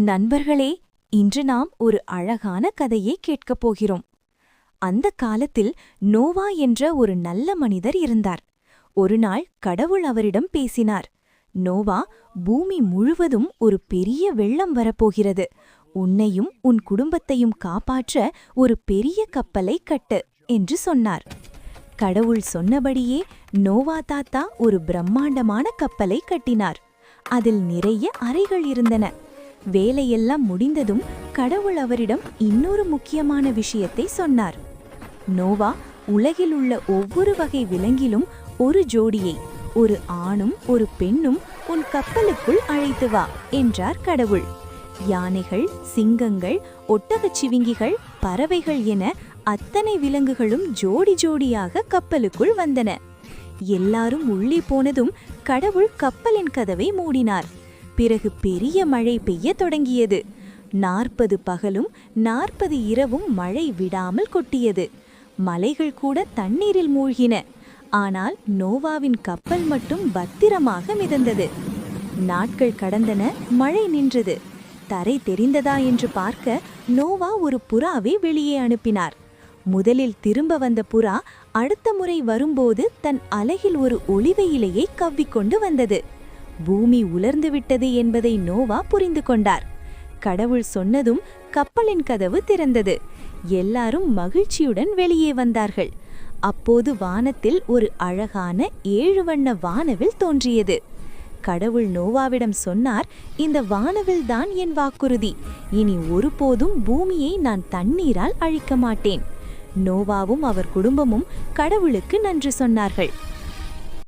நண்பர்களே, இன்று நாம் ஒரு அழகான கதையை கேட்கப் போகிறோம். அந்த காலத்தில் நோவா என்ற ஒரு நல்ல மனிதர் இருந்தார். ஒருநாள் கடவுள் அவரிடம் பேசினார். நோவா, பூமி முழுவதும் ஒரு பெரிய வெள்ளம் வரப்போகிறது. உன்னையும் உன் குடும்பத்தையும் காப்பாற்ற ஒரு பெரிய கப்பலை கட்டு என்று சொன்னார். கடவுள் சொன்னபடியே நோவா தாத்தா ஒரு பிரம்மாண்டமான கப்பலை கட்டினார். அதில் நிறைய அறைகள் இருந்தன. வேலையெல்லாம் முடிந்ததும் கடவுள் அவரிடம் இன்னொரு முக்கியமான விஷயத்தை சொன்னார். நோவா, உலகில் உள்ள ஒவ்வொரு வகை விலங்கிலும் ஒரு ஜோடியை, ஒரு ஆணும் ஒரு பெண்ணும் உன் கப்பலுக்குள் அழைத்து வா என்றார் கடவுள். யானைகள், சிங்கங்கள், ஒட்டகச்சிவிங்கிகள், பறவைகள் என அத்தனை விலங்குகளும் ஜோடி ஜோடியாக கப்பலுக்குள் வந்தன. எல்லாரும் உள்ளே போனதும் கடவுள் கப்பலின் கதவை மூடினார். பிறகு பெரிய மழை பெய்ய தொடங்கியது. 40 பகலும் 40 இரவும் மழை விடாமல் கொட்டியது. மலைகள் கூட தண்ணீரில் மூழ்கின. ஆனால் நோவாவின் கப்பல் மட்டும் பத்திரமாக மிதந்தது. நாட்கள் கடந்தன, மழை நின்றது. தரை தெரிந்ததா என்று பார்க்க நோவா ஒரு புறாவை வெளியே அனுப்பினார். முதலில் திரும்ப வந்த புறா அடுத்த முறை வரும்போது தன் அலகில் ஒரு ஒலிவ இலையை கவ்விக்கொண்டு வந்தது. பூமி உலர்ந்துவிட்டது என்பதை நோவா புரிந்து கொண்டார். கடவுள் சொன்னதும் கப்பலின் கதவு திறந்தது. எல்லாரும் மகிழ்ச்சியுடன் வெளியே வந்தார்கள். அப்போது வானத்தில் ஒரு அழகான 7 வண்ண வானவில் தோன்றியது. கடவுள் நோவாவிடம் சொன்னார், இந்த வானவில்தான் என் வாக்குறுதி. இனி ஒருபோதும் பூமியை நான் தண்ணீரால் அழிக்க மாட்டேன். நோவாவும் அவர் குடும்பமும் கடவுளுக்கு நன்றி சொன்னார்கள்.